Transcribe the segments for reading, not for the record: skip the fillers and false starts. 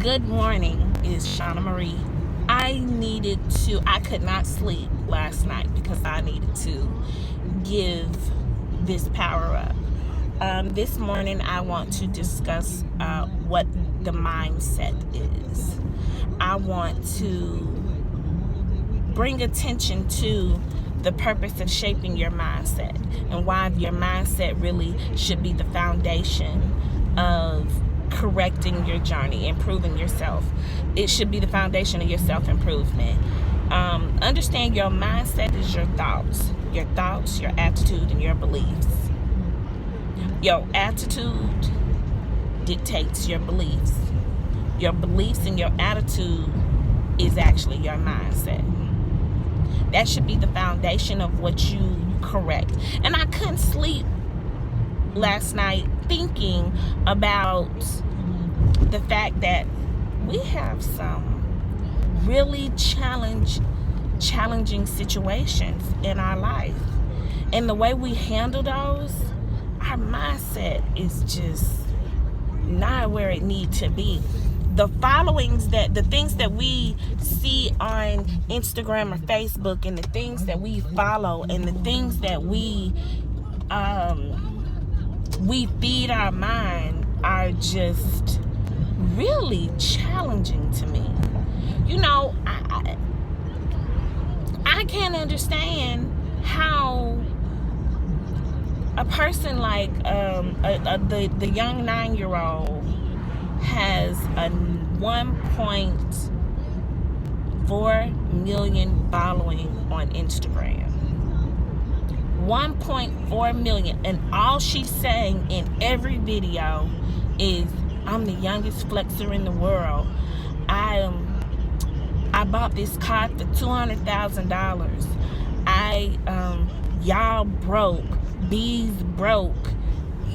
Good morning, is Shauna Marie. I could not sleep last night because I needed to give this power up. This morning I want to discuss what the mindset is. I want to bring attention to the purpose of shaping your mindset and why your mindset really should be the foundation of correcting your journey, improving yourself. It should be the foundation of your self-improvement. Understand your mindset is your thoughts, your attitude, and your beliefs. Your attitude dictates your beliefs. Your beliefs and your attitude is actually your mindset. That should be the foundation of what you correct. And I couldn't sleep last night thinking about the fact that we have some really challenging situations in our life. And the way we handle those, our mindset is just not where it needs to be. The things that we see on Instagram or Facebook, and the things that we follow, and the things that we feed our mind are just really challenging to me. You know, I can't understand how a person like the young 9-year-old has a 1.4 million following on Instagram. 1.4 million, and all she's saying in every video is, I'm the youngest flexer in the world. I bought this car for $200,000. Y'all broke, bees broke.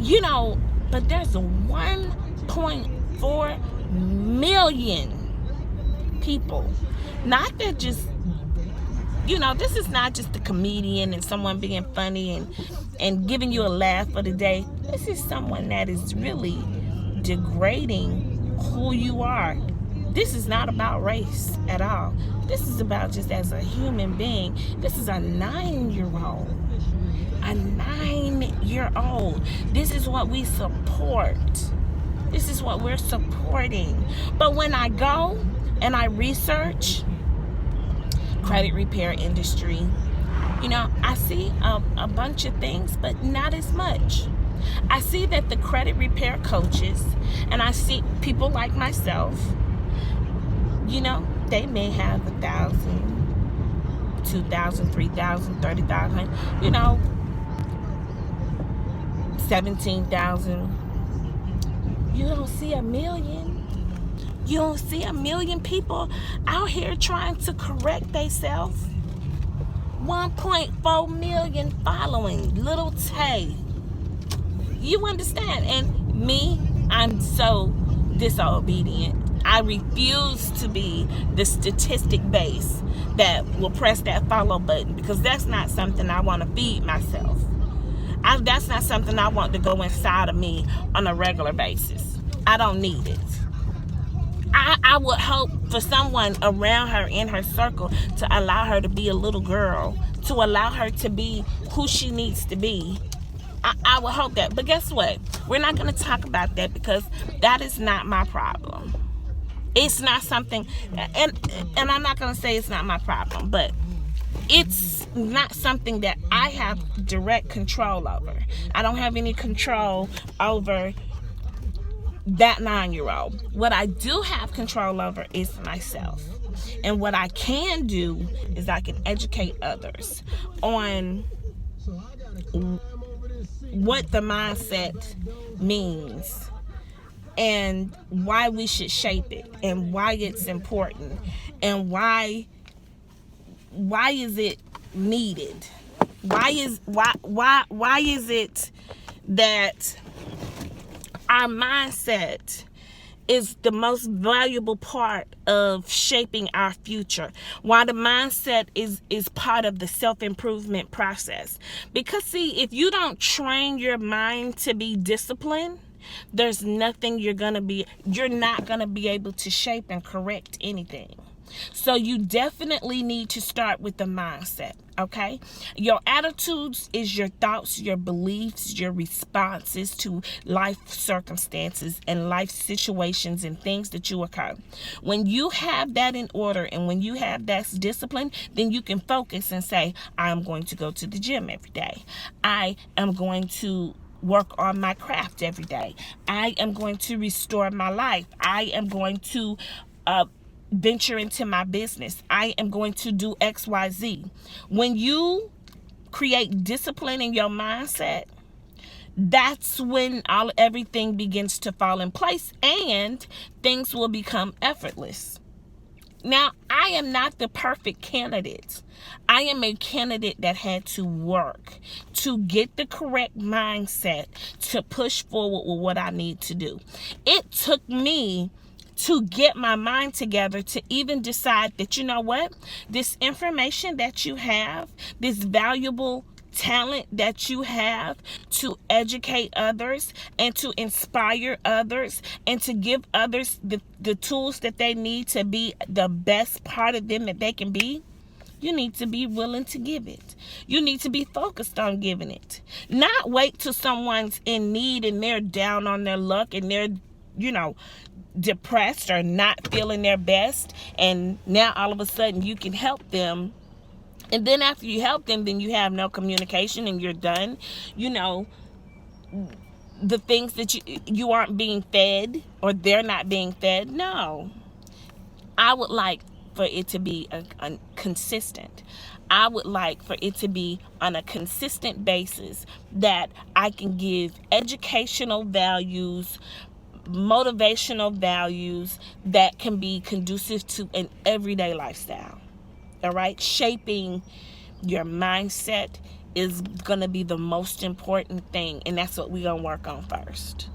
You know, but there's a 1.4 million people. Not that just, you know, this is not just a comedian and someone being funny and giving you a laugh for the day. This is someone that is really degrading who you are. This is not about race at all. This is about just as a human being. This is a 9-year-old. A 9-year-old. This is what we support. This is what we're supporting. But when I go and I research credit repair industry, you know, I see a bunch of things, but not as much. I see that the credit repair coaches, and I see people like myself, you know, they may have 1,000, 2,000, 3,000, 30,000, you know, 17,000. You don't see a million. You don't see a million people out here trying to correct themselves. 1.4 million following Little Tay. You understand? And me, I'm so disobedient. I refuse to be the statistic base that will press that follow button, because that's not something I want to feed myself. That's not something I want to go inside of me on a regular basis. I don't need it. I would hope for someone around her in her circle to allow her to be a little girl, to allow her to be who she needs to be. I would hope that. But guess what? We're not going to talk about that, because that is not my problem. It's not something, and I'm not going to say it's not my problem, but it's not something that I have direct control over. I don't have any control over that 9-year-old. What I do have control over is myself. And what I can do is I can educate others on what the mindset means and why we should shape it, and why it's important, and why is it needed? Why is it that our mindset is the most valuable part of shaping our future? Why the mindset is part of the self-improvement process? Because see, if you don't train your mind to be disciplined, there's nothing you're not going to be able to shape and correct anything. So you definitely need to start with the mindset, okay? Your attitudes is your thoughts, your beliefs, your responses to life circumstances and life situations and things that you occur. When you have that in order and when you have that discipline, then you can focus and say, I am going to go to the gym every day. I am going to work on my craft every day. I am going to restore my life. I am going to venture into my business. I am going to do XYZ. When you create discipline in your mindset, that's when everything begins to fall in place and things will become effortless. Now, I am not the perfect candidate. I am a candidate that had to work to get the correct mindset to push forward with what I need to do. It took me to get my mind together to even decide that, you know what, this information that you have, this valuable talent that you have to educate others and to inspire others and to give others the tools that they need to be the best part of them that they can be, you need to be willing to give it. You need to be focused on giving it. Not wait till someone's in need and they're down on their luck and they're, depressed or not feeling their best, and now all of a sudden you can help them, and then after you help them, then you have no communication and you're done. The things that you aren't being fed or they're not being fed. No, I would like for it to be consistent. I would like for it to be on a consistent basis that I can give educational values, motivational values that can be conducive to an everyday lifestyle. All right, shaping your mindset is going to be the most important thing, and that's what we're going to work on first.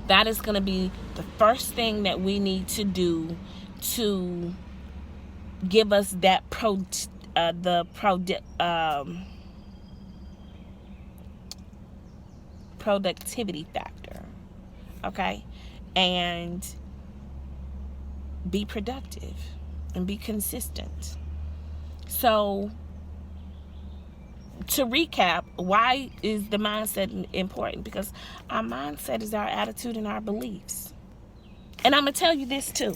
That is going to be the first thing that we need to do to give us that productivity factor. Okay, and be productive and be consistent. So to recap, why is the mindset important? Because our mindset is our attitude and our beliefs. And I'm gonna tell you this too.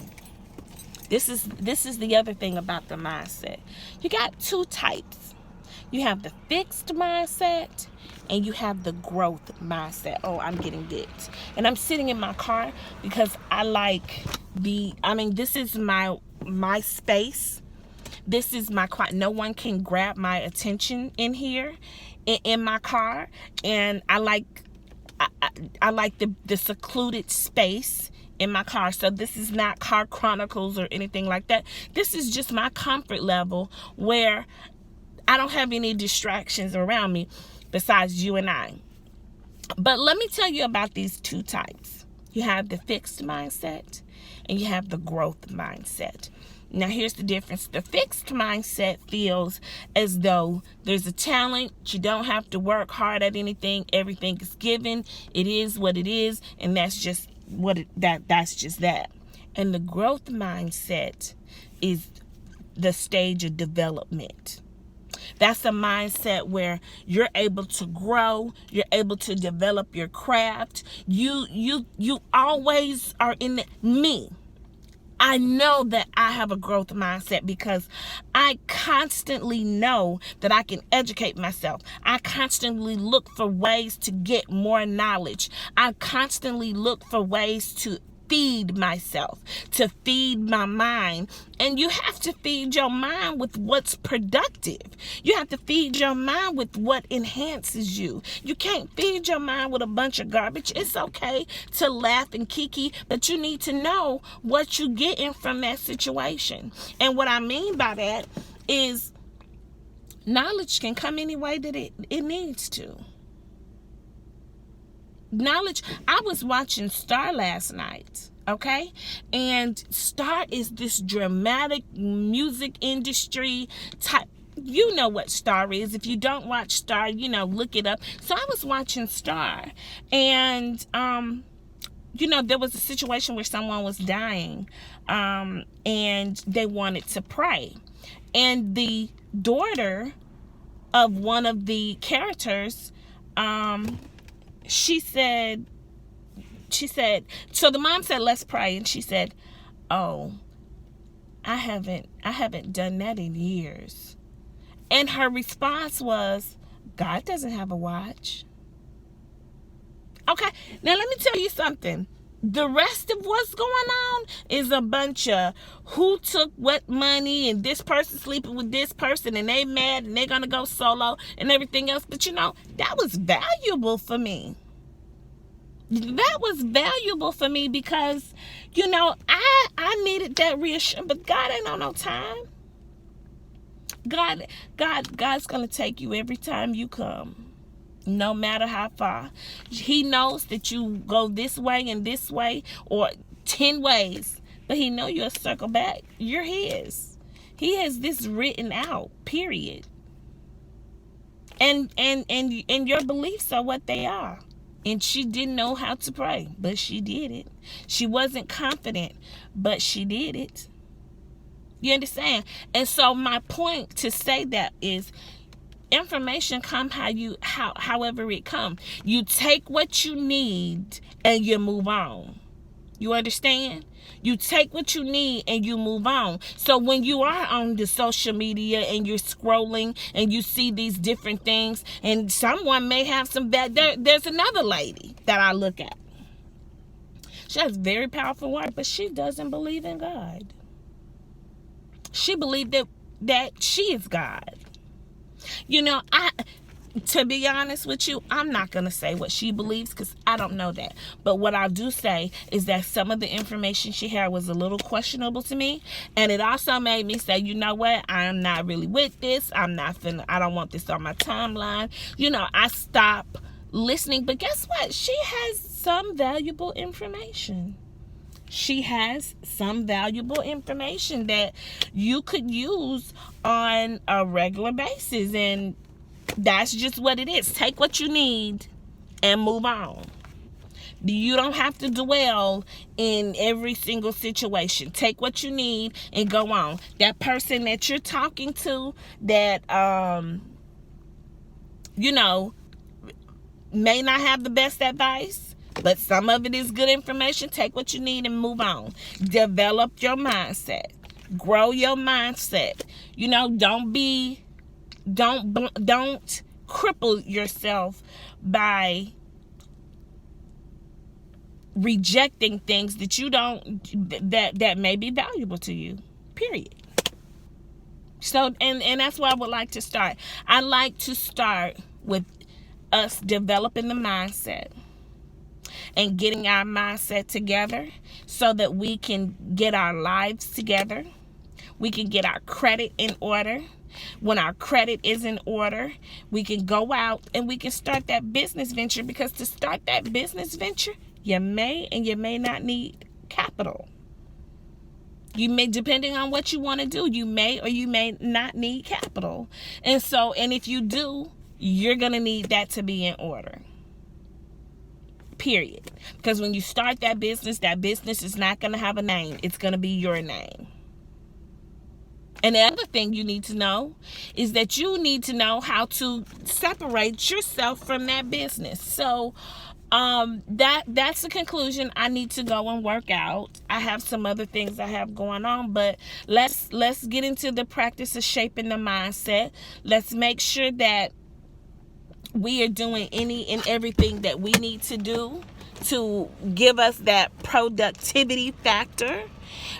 This is the other thing about the mindset. You got two types. You have the fixed mindset and you have the growth mindset. Oh, I'm getting dipped. And I'm sitting in my car because I like this is my space. This is my car. No one can grab my attention in here, in my car. And I like the secluded space in my car. So this is not Car Chronicles or anything like that. This is just my comfort level where I don't have any distractions around me besides you and I. But let me tell you about these two types. You have the fixed mindset and you have the growth mindset. Now here's the difference. The fixed mindset feels as though there's a talent. You don't have to work hard at anything. Everything is given. It is what it is, and that's just that's just that. And the growth mindset is the stage of development. That's a mindset where you're able to grow, you're able to develop your craft. You always are in me. I know that I have a growth mindset because I constantly know that I can educate myself. I constantly look for ways to get more knowledge. I constantly look for ways to feed myself, to feed my mind. And you have to feed your mind with what's productive. You have to feed your mind with what enhances you. You can't feed your mind with a bunch of garbage. It's okay to laugh and kiki, but you need to know what you're getting from that situation. And what I mean by that is knowledge can come any way that it needs to. Knowledge. I was watching Star last night, okay? And Star is this dramatic music industry type You know what Star is. If you don't watch Star, look it up. So I was watching Star, and there was a situation where someone was dying, and they wanted to pray, and the daughter of one of the characters, she said, so the mom said, let's pray, and she said, oh, I haven't done that in years. And her response was, God doesn't have a watch. Okay, now let me tell you something. The rest of what's going on is a bunch of who took what money, and this person sleeping with this person, and they mad, and they're gonna go solo and everything else. But that was valuable for me. That was valuable for me because, I needed that reassurance. But God ain't on no time. God's gonna take you every time you come, no matter how far. He knows that you go this way and this way, or 10 ways, but he know you'll circle back. You're his. He has this written out, period. And your beliefs are what they are. And she didn't know how to pray, but she did it. She wasn't confident, but she did it. You understand? And so my point to say that is, information come however it come. You take what you need and you move on. You understand? You take what you need and you move on. So when you are on the social media and you're scrolling and you see these different things, and someone may have some bad, there's another lady that I look at. She has very powerful words, but she doesn't believe in God. She believed that she is God. To be honest with you, I'm not going to say what she believes because I don't know that. But what I do say is that some of the information she had was a little questionable to me. And it also made me say, you know what? I am not really with this. I don't want this on my timeline. I stop listening. But guess what? She has some valuable information. She has some valuable information that you could use on a regular basis. And that's just what it is. Take what you need and move on. You don't have to dwell in every single situation. Take what you need and go on. That person that you're talking to that, may not have the best advice, but some of it is good information. Take what you need and move on. Develop your mindset. Grow your mindset. Don't cripple yourself by rejecting things that may be valuable to you. Period. So and that's where I would like to start. I like to start with us developing the mindset and getting our mindset together so that we can get our lives together. We can get our credit in order. When our credit is in order, we can go out and we can start that business venture, because to start that business venture, you may and you may not need capital. You may, depending on what you want to do, you may or you may not need capital. And if you do, you're going to need that to be in order. Period. Because when you start that business is not going to have a name. It's going to be your name. And the other thing you need to know is that you need to know how to separate yourself from that business. So that's the conclusion. I need to go and work out. I have some other things I have going on, but let's get into the practice of shaping the mindset. Let's make sure that we are doing any and everything that we need to do to give us that productivity factor.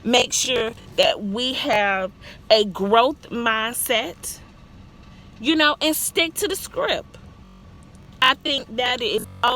Make sure that we have a growth mindset, and stick to the script. I think that is all.